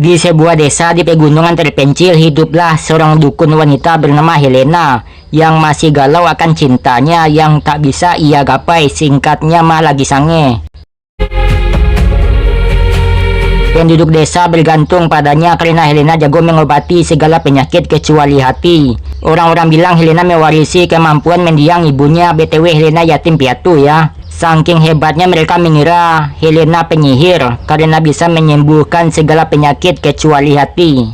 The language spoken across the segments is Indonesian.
Di sebuah desa di pegunungan terpencil hiduplah seorang dukun wanita bernama Helena yang masih galau akan cintanya yang tak bisa ia gapai, singkatnya mah lagi sange. Penduduk desa bergantung padanya karena Helena jago mengobati segala penyakit kecuali hati. Orang-orang bilang Helena mewarisi kemampuan mendiang ibunya, BTW Helena yatim piatu ya. Saking hebatnya mereka mengira Helena penyihir karena bisa menyembuhkan segala penyakit kecuali hati.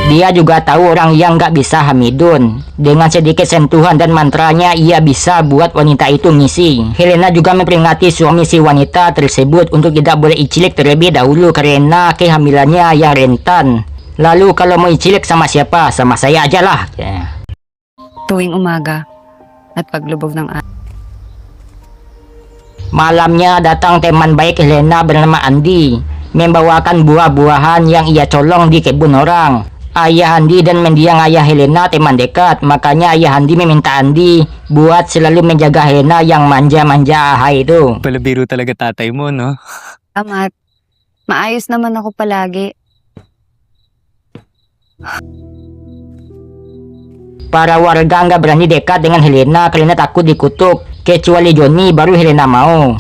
Dia juga tahu orang yang gak bisa hamidun. Dengan sedikit sentuhan dan mantranya ia bisa buat wanita itu ngisi. Helena juga memperingati suami si wanita tersebut untuk tidak boleh icilik terlebih dahulu karena kehamilannya yang rentan. Lalu kalau mau icilik sama siapa? Sama saya aja lah. Tuwing umaga at paglubog ng araw. Malamnya datang teman baik Helena bernama Andi, membawakan buah-buahan yang ia colong di kebun orang. Ayah Andi dan mendiang ayah Helena teman dekat, makanya ayah Andi meminta Andi buat selalu menjaga Helena yang manja-manja ahai itu. Palabiro talaga tatay mo, no? Amat, maayos naman ako palagi. Para warga nggak berani dekat dengan Helena karena takut dikutuk, kecuali Johnny baru Helena mau.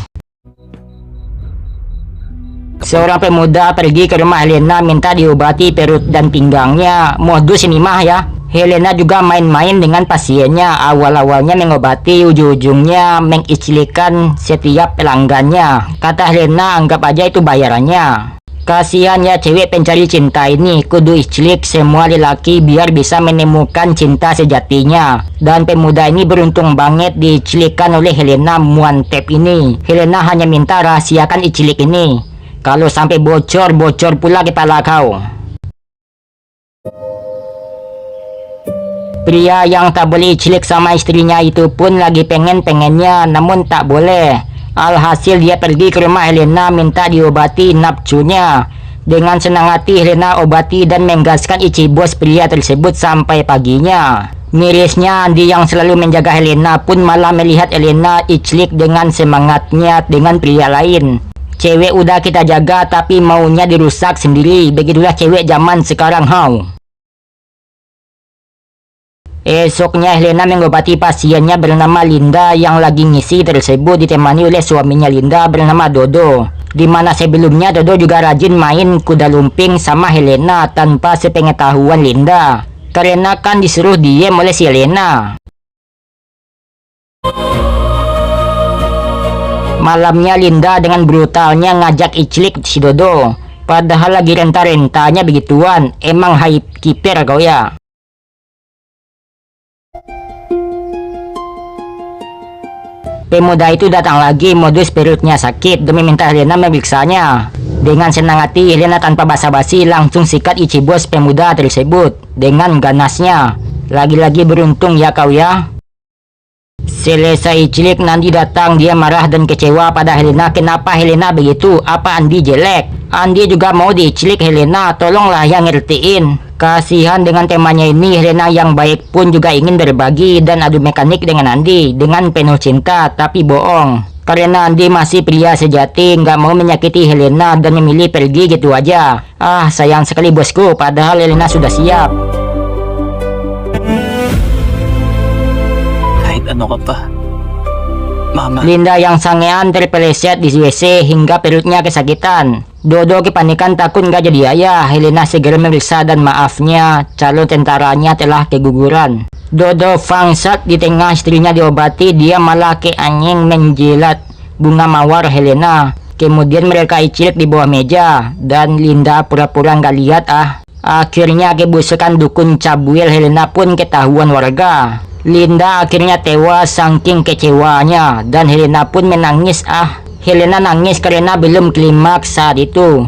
Seorang pemuda pergi ke rumah Helena minta diobati perut dan pinggangnya. Modus ini mah ya. Helena juga main-main dengan pasiennya. Awal-awalnya mengobati, ujung-ujungnya mengicilikan setiap pelanggannya. Kata Helena, anggap aja itu bayarannya. Kasihan ya cewek pencari cinta ini, kudu icilik semua lelaki biar bisa menemukan cinta sejatinya. Dan pemuda ini beruntung banget dicilikan oleh Helena Muantep ini. Helena hanya minta rahasiakan icilik ini. Kalau sampai bocor, bocor pula kepala kau. Pria yang tak boleh cilik sama istrinya itu pun lagi pengen-pengennya, namun tak boleh. Alhasil dia pergi ke rumah Helena minta diobati nafsunya. Dengan senang hati Helena obati dan menggaskan isi bos pria tersebut sampai paginya. Mirisnya Andi yang selalu menjaga Helena pun malah melihat Helena icilik dengan semangatnya dengan pria lain. Cewek udah kita jaga tapi maunya dirusak sendiri. Begitulah cewek zaman sekarang how. Esoknya Helena mengobati pasiennya bernama Linda yang lagi ngisi tersebut ditemani oleh suaminya Linda bernama Dodo. Dimana sebelumnya Dodo juga rajin main kuda lumping sama Helena tanpa sepengetahuan Linda. Karena kan disuruh diem oleh si Helena. Malamnya Linda dengan brutalnya ngajak icilik si Dodo. Padahal lagi renta-rentanya begituan. Emang high keeper kau ya. Pemuda itu datang lagi modus perutnya sakit demi minta Helena memeriksanya. Dengan senang hati Helena tanpa basa-basi langsung sikat isi bos pemuda tersebut dengan ganasnya. Lagi-lagi beruntung ya kau ya. Selesai cilik Nandi datang, dia marah dan kecewa pada Helena. Kenapa Helena begitu? Apa Andi jelek? Andi juga mau dicilik Helena, tolonglah yang ngertiin. Kasihan dengan temanya ini, Helena yang baik pun juga ingin berbagi dan adu mekanik dengan Andi dengan penuh cinta, tapi bohong. Karena Andi masih pria sejati, nggak mau menyakiti Helena dan memilih pergi gitu aja. Ah, sayang sekali bosku, padahal Helena sudah siap. Ano ka pa? Mama. Linda yang sangean terpeleset di WC hingga perutnya kesakitan. Dodo kepanikan takut nggak jadi ayah. Helena segera memeriksa dan maafnya calon tentaranya telah keguguran. Dodo fangsat di tengah istrinya diobati, dia malah ke anjing menjilat bunga mawar Helena. Kemudian mereka icilik di bawah meja dan Linda pura-pura nggak lihat ah. Akhirnya kebusukan dukun Cabuel Helena pun ketahuan warga. Linda akhirnya tewas saking kecewanya dan Helena pun menangis ah. Helena nangis karena belum klimaks saat itu.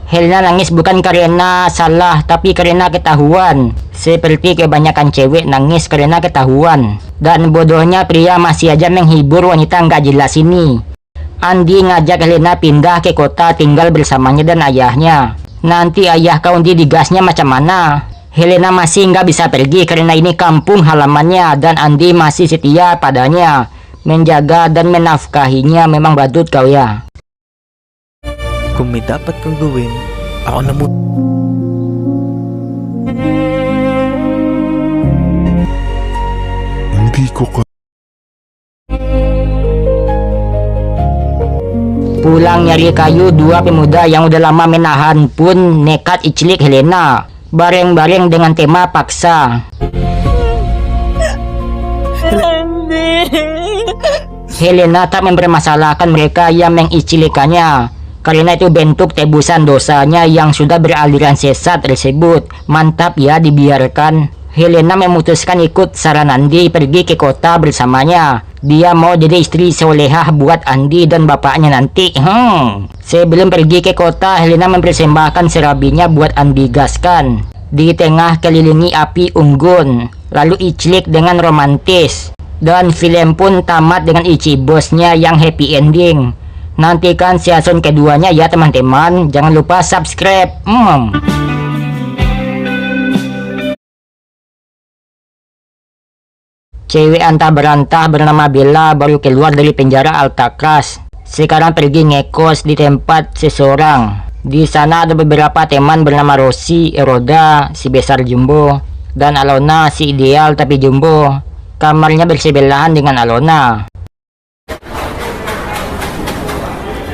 Helena nangis bukan karena salah tapi karena ketahuan. Seperti kebanyakan cewek nangis karena ketahuan. Dan bodohnya pria masih aja menghibur wanita nggak jelas ini. Andi ngajak Helena pindah ke kota tinggal bersamanya dan ayahnya. Nanti ayah kau digasnya macam mana? Helena masih nggak bisa pergi karena ini kampung halamannya dan Andi masih setia padanya. Menjaga dan menafkahinya memang badut kau ya. Kung may dapat kang gawin, ako na mo. Hindi ko ka... Pulang nyari kayu, dua pemuda yang udah lama menahan pun nekat icelik Helena. Bareng-bareng dengan tema paksa. Helena tak mempermasalahkan mereka yang mengicilikannya. Karena itu bentuk tebusan dosanya yang sudah beraliran sesat tersebut. Mantap ya dibiarkan. Helena memutuskan ikut saran Andi pergi ke kota bersamanya. Dia mau jadi istri solehah buat Andi dan bapaknya nanti. Sebelum pergi ke kota, Helena mempersembahkan serabinya buat Andi gaskan. Di tengah kelilingi api unggun. Lalu iclik dengan romantis. Dan film pun tamat dengan Ichi bosnya yang happy ending. Nantikan season keduanya ya teman-teman. Jangan lupa subscribe. Cewek antah berantah bernama Bella baru keluar dari penjara Alcatraz. Sekarang pergi ngekos di tempat seseorang. Di sana ada beberapa teman bernama Rosie, Roda, si besar Jumbo, dan Alona, si ideal tapi Jumbo. Kamarnya bersebelahan dengan Alona.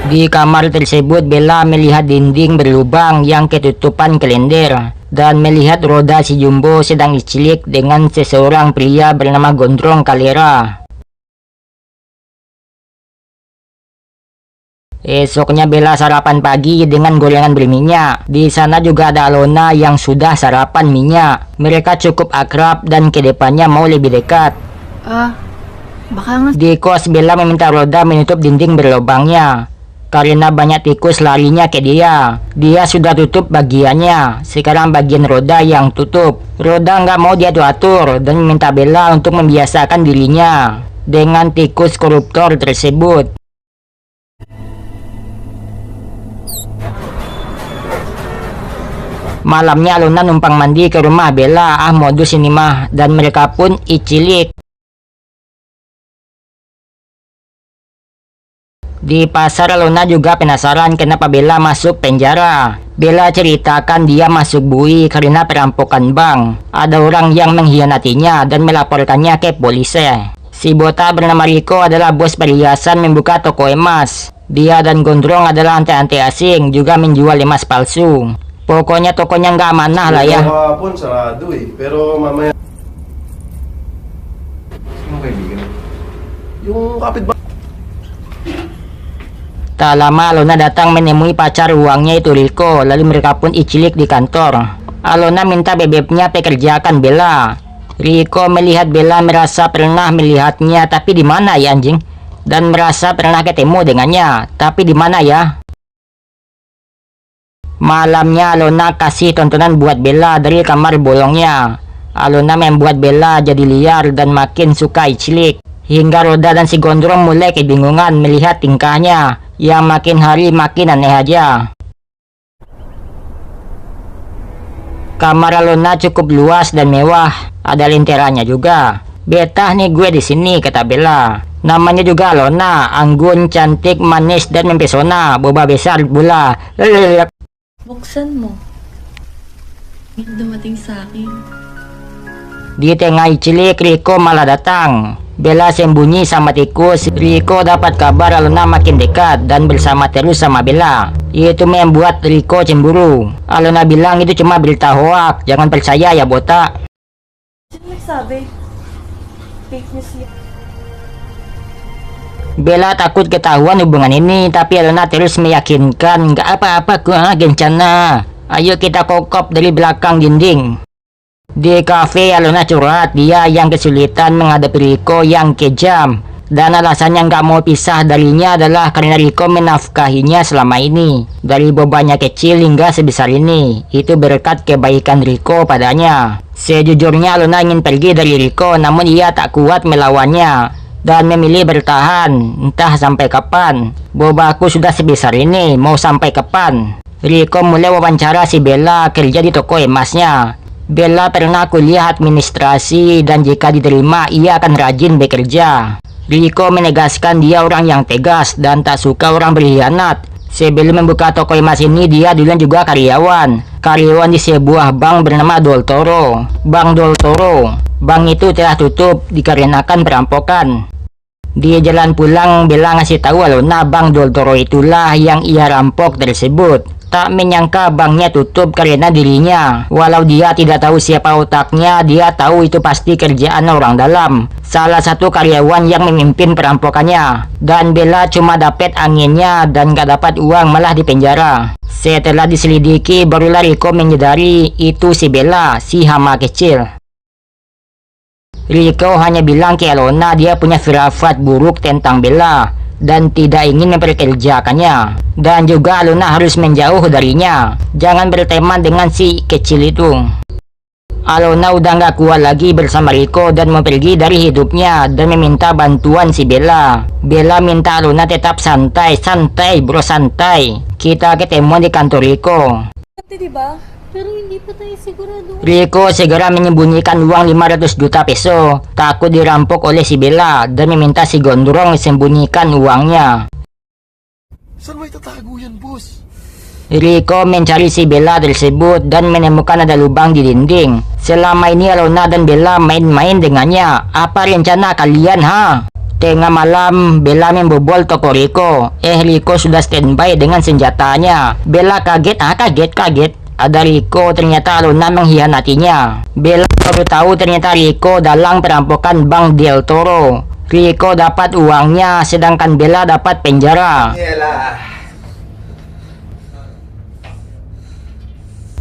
Di kamar tersebut Bella melihat dinding berlubang yang ketutupan kalender. Dan melihat Roda si Jumbo sedang icilik dengan seseorang pria bernama Gondrong Kalera. Esoknya Bella sarapan pagi dengan gorengan berminyak. Di sana juga ada Alona yang sudah sarapan minyak. Mereka cukup akrab dan kedepannya mau lebih dekat. Di kos Bella meminta Roda menutup dinding berlubangnya. Karena banyak tikus larinya ke dia. Dia sudah tutup bagiannya. Sekarang bagian Roda yang tutup. Roda nggak mau diatur-atur dan meminta Bella untuk membiasakan dirinya dengan tikus koruptor tersebut. Malamnya Alona numpang mandi ke rumah Bella. Modus ini mah. Dan mereka pun icilik. Di pasar Alona juga penasaran kenapa Bella masuk penjara. Bella ceritakan dia masuk bui karena perampokan bank. Ada orang yang mengkhianatinya dan melaporkannya ke polisi. Si botak bernama Rico adalah bos perhiasan membuka toko emas. Dia dan Gondrong adalah ante-ante asing juga menjual emas palsu. Pokoknya tokonya nggak amanah lah ya. Kahapon sarado pero mamaya... Sino kaibigan? Yung kapitbahay. Tak lama Alona datang menemui pacar uangnya itu Rico. Lalu mereka pun icilik di kantor. Alona minta bebeknya pekerjakan Bella. Rico melihat Bella merasa pernah melihatnya, tapi di mana ya anjing? Dan merasa pernah ketemu dengannya, tapi di mana ya? Malamnya Alona kasih tontonan buat Bella dari kamar bolongnya. Alona membuat Bella jadi liar dan makin suka icilik. Hingga Roda dan si Gondrong mulai kebingungan melihat tingkahnya yang makin hari makin aneh aja. Kamar Alona cukup luas dan mewah, ada lenteranya juga. Betah nih gue di sini, kata Bella. Namanya juga Alona, anggun, cantik, manis dan mempesona, boba besar pula. Buksan mo. May dumating sa akin. Di tengah icilik, Rico malah datang. Bella sembunyi sama tikus. Rico dapat kabar Alona makin dekat dan bersama terus sama Bella. Itu membuat Rico cemburu. Alona bilang itu cuma berita hoak, jangan percaya ya botak. Sino nagsabi? Fake news yan. Bella takut ketahuan hubungan ini, tapi Alona terus meyakinkan, nggak apa-apa kok, gencana. Ayo kita kokop dari belakang dinding. Di kafe Alona curhat dia yang kesulitan menghadapi Rico yang kejam. Dan alasannya nggak mau pisah darinya adalah karena Rico menafkahinya selama ini. Dari bebannya kecil hingga sebesar ini. Itu berkat kebaikan Rico padanya. Sejujurnya Alona ingin pergi dari Rico, namun ia tak kuat melawannya. Dan memilih bertahan, entah sampai kapan. Bobaku sudah sebesar ini, mau sampai kapan? Rico mulai wawancara si Bella kerja di toko emasnya. Bella pernah kuliah administrasi dan jika diterima ia akan rajin bekerja. Rico menegaskan dia orang yang tegas dan tak suka orang berkhianat. Sebelum membuka toko emas ini dia dulu juga karyawan. Karyawan di sebuah bank bernama Del Toro. Bank Del Toro. Bank itu telah tutup dikarenakan perampokan. Di jalan pulang Bella ngasih tahu Alona Bank Del Toro itulah yang ia rampok tersebut. Tak menyangka banknya tutup karena dirinya. Walau dia tidak tahu siapa otaknya, dia tahu itu pasti kerjaan orang dalam. Salah satu karyawan yang memimpin perampokannya. Dan Bella cuma dapat anginnya dan gak dapat uang, malah dipenjara. Setelah diselidiki barulah Rico menyadari itu si Bella, si hama kecil. Rico hanya bilang ke Alona dia punya firasat buruk tentang Bella dan tidak ingin memperkerjakannya. Dan juga Alona harus menjauh darinya. Jangan berteman dengan si kecil itu. Alona udah gak kuat lagi bersama Rico dan mau pergi dari hidupnya dan meminta bantuan si Bella. Bella minta Alona tetap santai, bro, santai. Kita ketemu di kantor Rico. Diba? Pero hindi pa tayo sigurado. Rico segera menyembunyikan uang 500 juta peso. Takut dirampok oleh si Bella dan meminta si Gondrong sembunyikan uangnya. Saan mo itatago yan, boss? Rico mencari si Bella tersebut dan menemukan ada lubang di dinding. Selama ini Alona dan Bella main-main dengannya. Apa rencana kalian, ha? Tengah malam, Bella membobol toko Rico. Rico sudah standby dengan senjatanya. Bella kaget, kaget. Ada Rico, ternyata Alona mengkhianatinya. Bella baru tahu ternyata Rico dalang perampokan Bank Del Toro. Rico dapat uangnya, sedangkan Bella dapat penjara.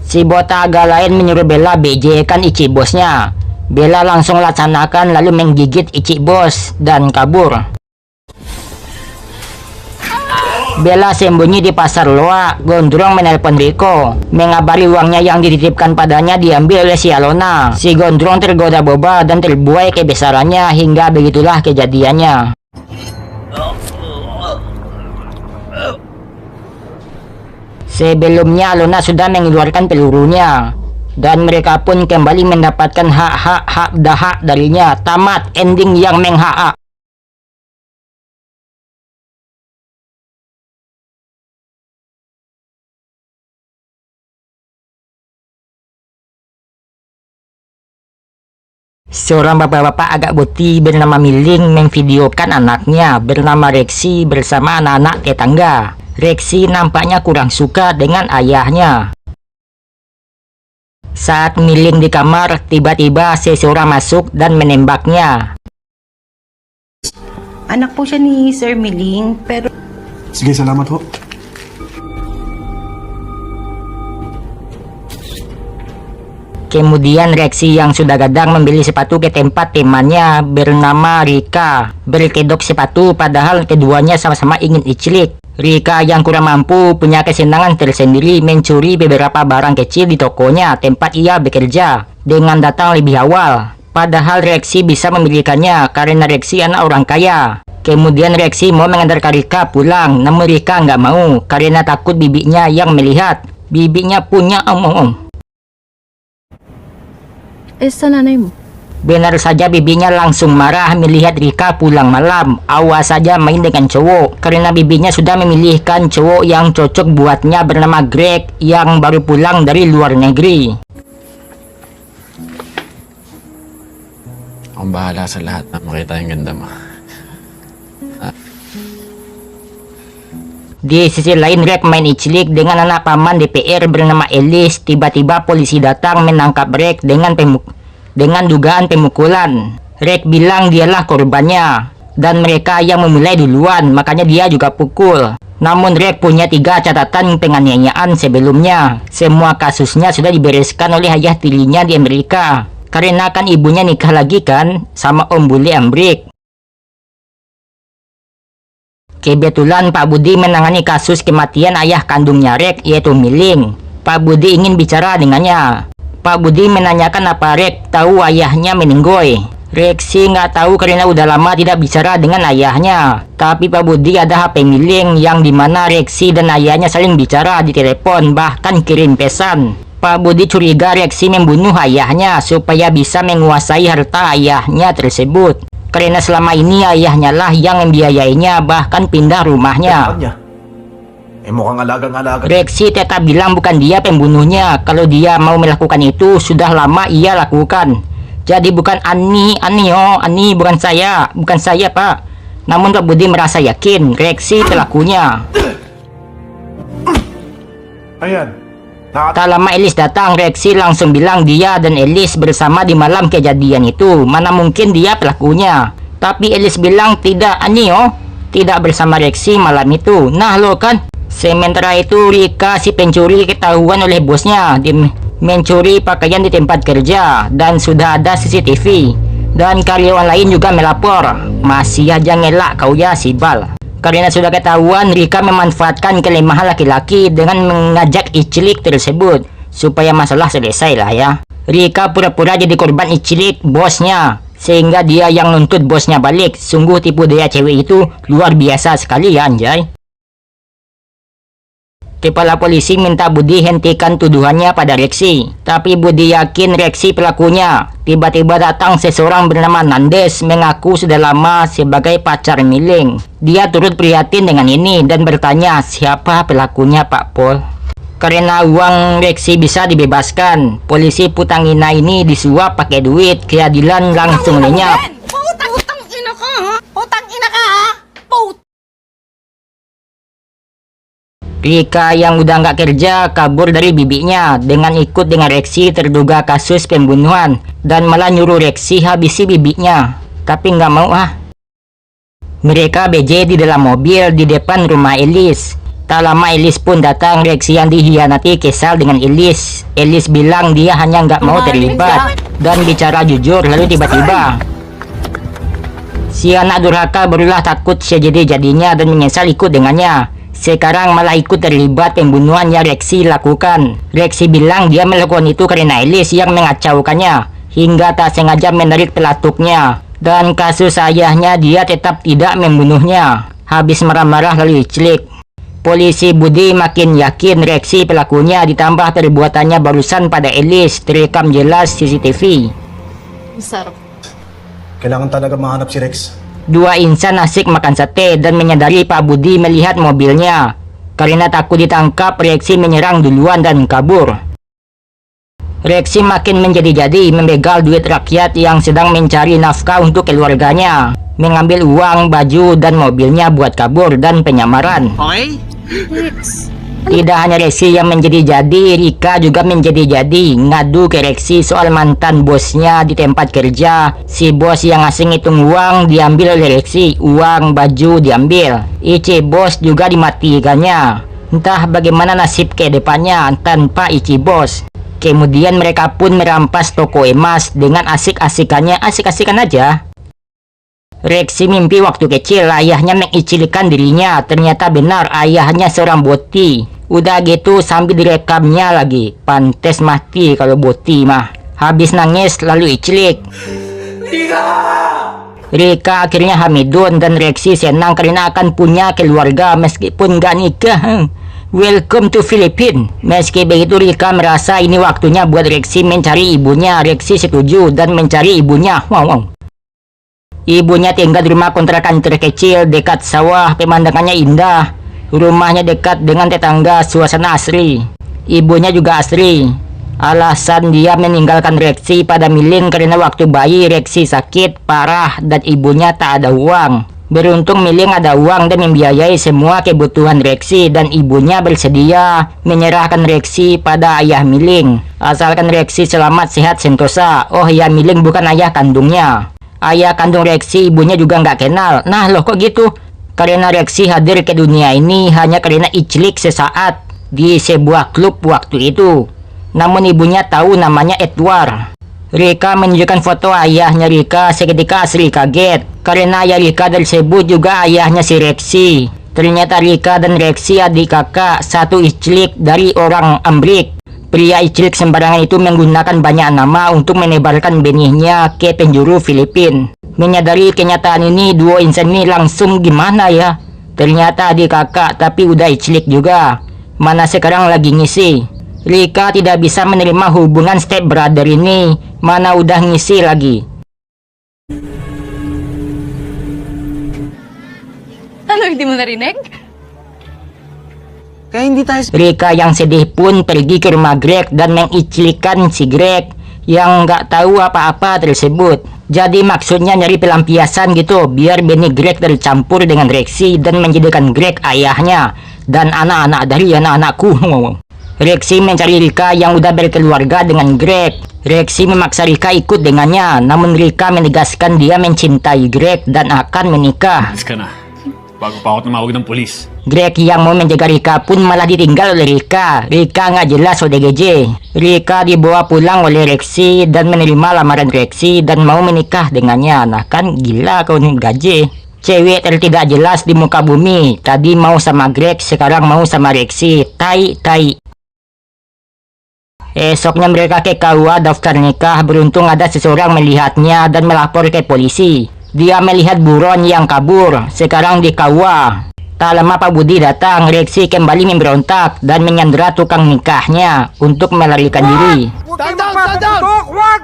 Si botaga lain menyuruh Bella bejekan Ichi bosnya. Bella langsung laksanakan lalu menggigit Ichi bos dan kabur. Bella sembunyi di pasar Loa. Gondrong menelpon Rico, mengabari uangnya yang dititipkan padanya diambil oleh si Alona. Si Gondrong tergoda boba dan terbuai kebesarannya hingga begitulah kejadiannya. Sebelumnya Alona sudah mengeluarkan pelurunya dan mereka pun kembali mendapatkan hak darinya. Tamat, ending yang menghak. Seorang bapak-bapak agak putih bernama Miling memvideokan anaknya bernama Rexy bersama anak-anak tetangga. Rexy nampaknya kurang suka dengan ayahnya. Saat Miling di kamar, tiba-tiba seseorang masuk dan menembaknya. Anak po siya ni Sir Miling, pero Sige, salamat ho. Kemudian Rexy yang sudah gadang membeli sepatu ke tempat temannya bernama Rika. Berkedok sepatu padahal keduanya sama-sama ingin icilik. Rika yang kurang mampu punya kesenangan tersendiri mencuri beberapa barang kecil di tokonya tempat ia bekerja dengan datang lebih awal. Padahal Rexy bisa memilikannya karena Rexy anak orang kaya. Kemudian Rexy mau mengantarkan Rika pulang, namun Rika nggak mau karena takut bibinya yang melihat. Bibinya punya om-om. Sa nanay mo? Benar saja bibinya langsung marah melihat Rika pulang malam. Awas saja main dengan cowok karena bibinya sudah memilihkan cowok yang cocok buatnya bernama Greg yang baru pulang dari luar negeri. Akong bahala sa lahat na makita yung ganda mo. Di sisi lain Rek main icilik dengan anak paman DPR bernama Elis. Tiba-tiba polisi datang menangkap Rek dengan dugaan pemukulan. Rek bilang dialah korbannya dan mereka yang memulai duluan, makanya dia juga pukul. Namun Rek punya 3 catatan penganiayaan sebelumnya. Semua kasusnya sudah dibereskan oleh ayah tirinya di Amerika. Karena kan ibunya nikah lagi kan sama Om Bule Ambrik. Kebetulan Pak Budi menangani kasus kematian ayah kandungnya Rek, yaitu Miling. Pak Budi ingin bicara dengannya. Pak Budi menanyakan apa Rek tahu ayahnya meninggoy. Rek sih nggak tahu karena udah lama tidak bicara dengan ayahnya. Tapi Pak Budi ada HP Miling yang dimana Rexy dan ayahnya saling bicara di telepon bahkan kirim pesan. Pak Budi curiga Reksi membunuh ayahnya supaya bisa menguasai harta ayahnya tersebut. Karena selama ini ayahnya lah yang membiayainya, bahkan pindah rumahnya. Mukhang alagang-alaga. Reksi tetap bilang bukan dia pembunuhnya. Kalau dia mau melakukan itu, sudah lama ia lakukan. Jadi bukan Ani bukan saya, Pak. Namun Pak Budi merasa yakin Reksi pelakunya. Ayan. Tak lama Elis datang, Reksi langsung bilang dia dan Elis bersama di malam kejadian itu. Mana mungkin dia pelakunya. Tapi Elis bilang tidak, tidak bersama Reksi malam itu. Nah lo kan. Sementara itu Rika si pencuri ketahuan oleh bosnya mencuri pakaian di tempat kerja dan sudah ada CCTV. Dan karyawan lain juga melapor. Masih aja ngelak kau ya si Bal. Karena sudah ketahuan, Rika memanfaatkan kelemahan laki-laki dengan mengajak Icilik tersebut supaya masalah selesai lah ya. Rika pura-pura jadi korban Icilik bosnya, sehingga dia yang nuntut bosnya balik. Sungguh tipu daya cewek itu luar biasa sekali ya anjay. Kepala polisi minta Budi hentikan tuduhannya pada Reksi. Tapi Budi yakin Reksi pelakunya. Tiba-tiba datang seseorang bernama Nandes mengaku sudah lama sebagai pacar Miling. Dia turut prihatin dengan ini dan bertanya siapa pelakunya Pak Pol. Karena uang Reksi bisa dibebaskan, polisi Putangina ini disuap pakai duit. Keadilan langsung lenyap. Rika yang udah nggak kerja kabur dari bibinya dengan ikut dengan Reksi terduga kasus pembunuhan dan malah nyuruh Reksi habisi bibinya. Tapi nggak mau Mereka BJ di dalam mobil di depan rumah Elis. Tak lama Elis pun datang. Reksi yang dihianati kesal dengan Elis. Elis bilang dia hanya nggak mau terlibat dan bicara jujur. Lalu tiba-tiba si anak durhaka barulah takut sejadi-jadinya dan menyesal ikut dengannya. Sekarang malah ikut terlibat pembunuhan yang Reksi lakukan. Reksi bilang dia melakukan itu karena Elis yang mengacaukannya hingga tak sengaja menarik pelatuknya. Dan kasus ayahnya dia tetap tidak membunuhnya. Habis marah-marah lalu Icilik. Polisi Budi makin yakin Reksi pelakunya, ditambah perbuatannya barusan pada Elis terekam jelas CCTV. Besar. Kailangan talaga mahanap si Rex. Dua insan asik makan sate dan menyadari Pak Budi melihat mobilnya. Karena takut ditangkap, Reksi menyerang duluan dan kabur. Reksi makin menjadi-jadi membegal duit rakyat yang sedang mencari nafkah untuk keluarganya. Mengambil uang, baju, dan mobilnya buat kabur dan penyamaran. Tidak hanya Reksi yang menjadi-jadi, Rika juga menjadi-jadi ngadu ke Reksi soal mantan bosnya di tempat kerja. Si bos yang ngasih ngitung uang diambil oleh Reksi, uang baju diambil. Ici bos juga dimatikannya. Entah bagaimana nasib ke depannya tanpa Ici bos. Kemudian mereka pun merampas toko emas dengan asik-asikannya, asik-asikan aja. Reksi mimpi waktu kecil ayahnya mengicilikan dirinya. Ternyata benar ayahnya seorang boti. Udah gitu sambil direkamnya lagi. Pantes mati kalau boti mah. Habis nangis lalu icilik. Rika akhirnya hamidun dan Reksi senang karena akan punya keluarga meskipun gak nikah. Welcome to Philippines. Meski begitu Rika merasa ini waktunya buat Reksi mencari ibunya. Reksi setuju dan mencari ibunya. Wow. Ibunya tinggal di rumah kontrakan terkecil dekat sawah, pemandangannya indah. Rumahnya dekat dengan tetangga, suasana asri. Ibunya juga asri. Alasan dia meninggalkan Reksi pada Miling karena waktu bayi Reksi sakit parah dan ibunya tak ada uang. Beruntung Miling ada uang dan membiayai semua kebutuhan Reksi dan ibunya bersedia menyerahkan Reksi pada ayah Miling. Asalkan Reksi selamat sehat sentosa. Oh ya, Miling bukan ayah kandungnya. Ayah kandung Reksi ibunya juga nggak kenal. Nah loh kok gitu? Karena Reksi hadir ke dunia ini hanya karena icilik sesaat di sebuah klub waktu itu. Namun ibunya tahu namanya Edward. Rika menunjukkan foto ayahnya Rika, seketika Asri kaget. Karena ayah Rika tersebut juga ayahnya si Reksi. Ternyata Rika dan Reksi adik kakak, satu icilik dari orang Amrik. Pria icilik sembarangan itu menggunakan banyak nama untuk menebarkan benihnya ke penjuru Filipina. Menyadari kenyataan ini, dua insan ini langsung gimana ya? Ternyata adik kakak tapi udah icilik juga. Mana sekarang lagi ngisi. Rika tidak bisa menerima hubungan step brother ini, mana udah ngisi lagi. Ano, hindi mo narinig? Kaya hindi tayo... Rika yang sedih pun pergi ke rumah Greg dan mengicilikan si Greg yang nggak tahu apa-apa tersebut. Jadi maksudnya nyari pelampiasan gitu, biar Benny Greg tercampur dengan Rexy dan menjadikan Greg ayahnya dan anak-anak dari anak-anakku. Rexy mencari Rika yang udah berkeluarga dengan Greg. Rexy memaksa Rika ikut dengannya, namun Rika menegaskan dia mencintai Greg dan akan menikah. Alis ka na. Bago pa ako tumawag ng polis. Greg yang mau menjaga Rika pun malah ditinggal oleh Rika. Rika nggak jelas ODGJ. Rika dibawa pulang oleh Rexy dan menerima lamaran Rexy dan mau menikah dengannya. Nah kan gila kau nih gaje. Cewek tertidak jelas di muka bumi. Tadi mau sama Greg, sekarang mau sama Rexy. Tai. Esoknya mereka ke KUA daftar nikah. Beruntung ada seseorang melihatnya dan melapor ke polisi. Dia melihat buron yang kabur. Sekarang di KUA. Tak lama Pak Budi datang. Rexy kembali memberontak dan menyandera tukang nikahnya untuk melarikan diri. Stand down!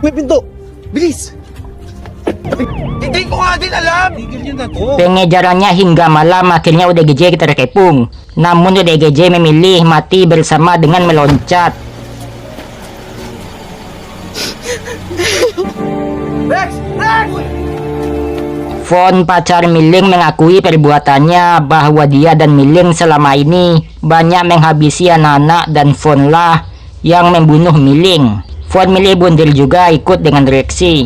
May pinto! Bilis! Hindi ko nga din alam! Tigil yun na to! Pengejarannya hingga malam, akhirnya ODGJ terkepung. Namun ODGJ memilih mati bersama dengan meloncat. Von pacar Miling mengakui perbuatannya bahwa dia dan Miling selama ini banyak menghabisi anak-anak dan Von lah yang membunuh Miling. Von milih bundel juga ikut dengan Rexy.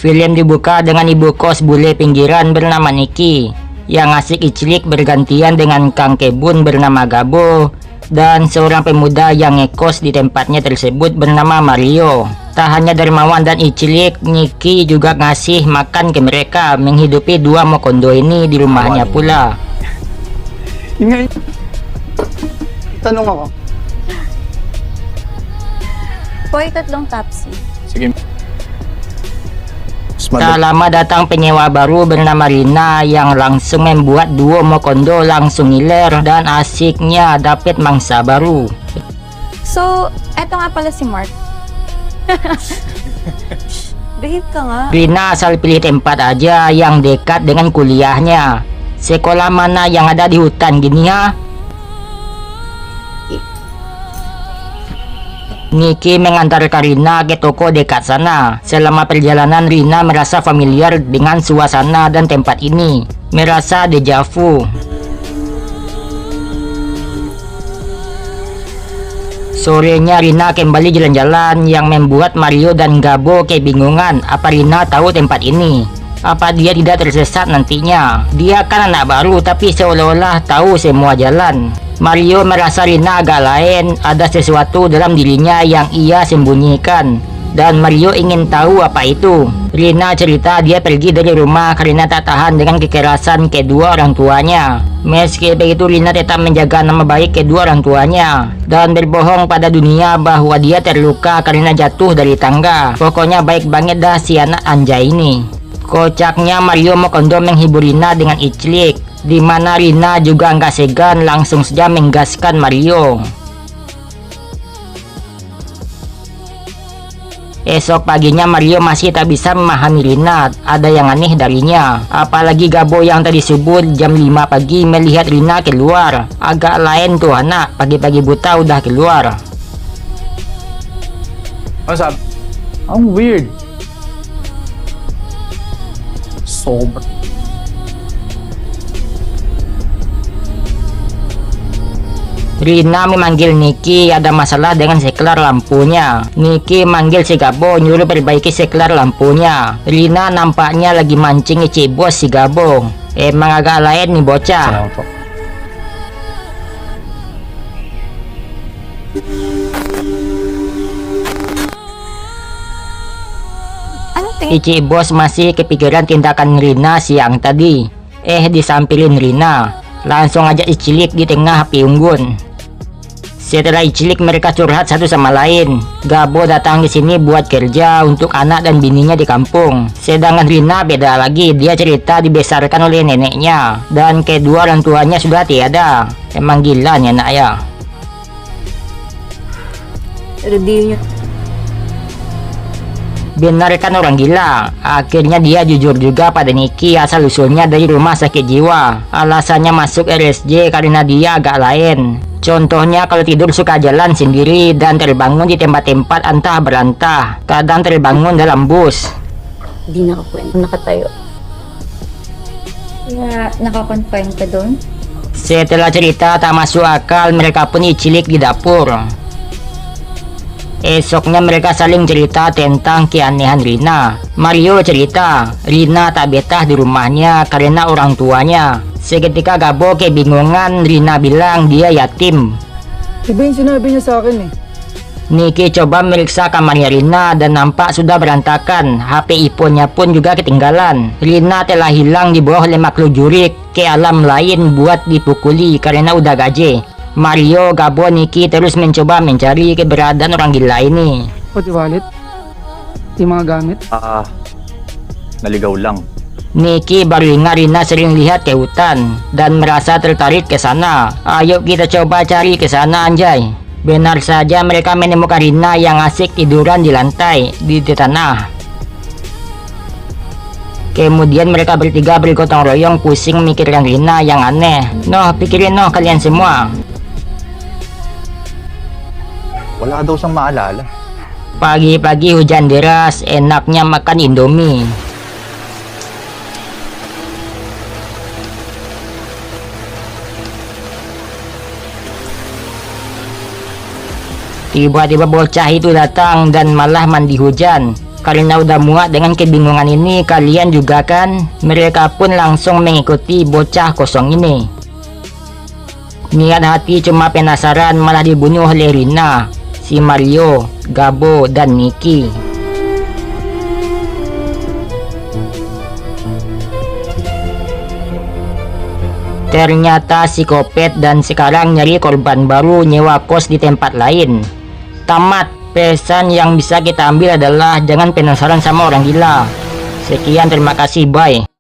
Film dibuka dengan ibu kos bule pinggiran bernama Niki yang asik icilik bergantian dengan Kang Kebun bernama Gabo dan seorang pemuda yang ngekos di tempatnya tersebut bernama Mario. Tak hanya dermawan dan icilik, Niki juga ngasih makan ke mereka, menghidupi dua mokondo ini di rumahnya pula. Tanong ako. Boy, tatlong Tapsi. Sige. Tak lama datang penyewa baru bernama Rina yang langsung membuat duo mokondo langsung ngiler dan asiknya dapat mangsa baru. So, eto nga pala si Mark. Behave ka nga. Rina asal pilih tempat aja yang dekat dengan kuliahnya. Sekolah mana yang ada di hutan gini ya? Niki mengantarkan Rina ke toko dekat sana. Selama perjalanan Rina merasa familiar dengan suasana dan tempat ini. Merasa deja vu. Sorenya Rina kembali jalan-jalan yang membuat Mario dan Gabo kebingungan. Apa Rina tahu tempat ini? Apa dia tidak tersesat nantinya? Dia kan anak baru tapi seolah-olah tahu semua jalan. Mario merasa Rina agak lain, ada sesuatu dalam dirinya yang ia sembunyikan. Dan Mario ingin tahu apa itu. Rina cerita dia pergi dari rumah karena tak tahan dengan kekerasan kedua orang tuanya. Meski begitu Rina tetap menjaga nama baik kedua orang tuanya. Dan berbohong pada dunia bahwa dia terluka karena jatuh dari tangga. Pokoknya baik banget dah si anak anjay ini. Kocaknya Mario Mokondo menghibur Rina dengan iclik, di mana Rina juga nggak segan langsung saja menggaskan Mario. Esok paginya Mario masih tak bisa memahami Rina, ada yang aneh darinya. Apalagi Gabo yang tadi subuh jam 5 pagi melihat Rina keluar. Agak lain tuh anak, pagi-pagi buta udah keluar. What's up? I'm weird. Sober. Rina memanggil Niki, ada masalah dengan seklar lampunya. Niki manggil si Gabo nyuruh perbaiki seklar lampunya. Rina nampaknya lagi mancing isi bos si Gabo. Emang agak lain nih bocah. Ici bos masih kepikiran tindakan Rina siang tadi. Disampirin Rina. Langsung aja icilik di tengah api unggun. Setelah cilik mereka curhat satu sama lain. Gabo datang ke sini buat kerja untuk anak dan bininya di kampung. Sedangkan Rina beda lagi, dia cerita dibesarkan oleh neneknya dan kedua orang tuanya sudah tiada. Emang gila nih anak ya. Benar kan orang gila. Akhirnya dia jujur juga pada Niki asal usulnya dari rumah sakit jiwa. Alasannya masuk RSJ karena dia agak lain. Contohnya kalau tidur suka jalan sendiri dan terbangun di tempat-tempat antah berantah. Kadang terbangun dalam bus. Di nakakwento, nakatayo. Kaya nakakonfine ka doon? Setelah cerita tak masuk akal, mereka pun icilik di dapur. Esoknya mereka saling cerita tentang keanehan Rina. Mario cerita, Rina tak betah di rumahnya karena orang tuanya. Seketika Gabo kebingungan, Rina bilang dia yatim. Iba yung sinabi niya sa akin eh. Niki coba meriksa kamarnya Rina dan nampak sudah berantakan. HP iPhone-nya pun juga ketinggalan. Rina telah hilang dibawa oleh makhluk jurik ke alam lain buat dipukuli karena udah gaje. Mario, Gabo, Niki terus mencoba mencari keberadaan orang gila ini. Pati wallet. Yung mga gamit. Naligaw lang. Niki baru ingat Rina sering lihat ke hutan dan merasa tertarik ke sana. Ayo kita coba cari ke sana anjay. Benar saja mereka menemukan Rina yang asik tiduran di lantai di tanah. Kemudian mereka bertiga bergotong royong pusing mikirkan Rina yang aneh. Noh, pikirin noh kalian semua. Wala daw siyang maalala. Pagi-pagi hujan deras, enaknya makan Indomie. Tiba-tiba bocah itu datang dan malah mandi hujan. Karena udah muak dengan kebingungan ini, kalian juga kan? Mereka pun langsung mengikuti bocah kosong ini. Niat hati cuma penasaran, malah dibunuh oleh Rina, si Mario, Gabo, dan Niki. Ternyata psikopat dan sekarang nyari korban baru nyewa kos di tempat lain. Tamat. Pesan yang bisa kita ambil adalah jangan penasaran sama orang gila. Sekian, terima kasih, bye.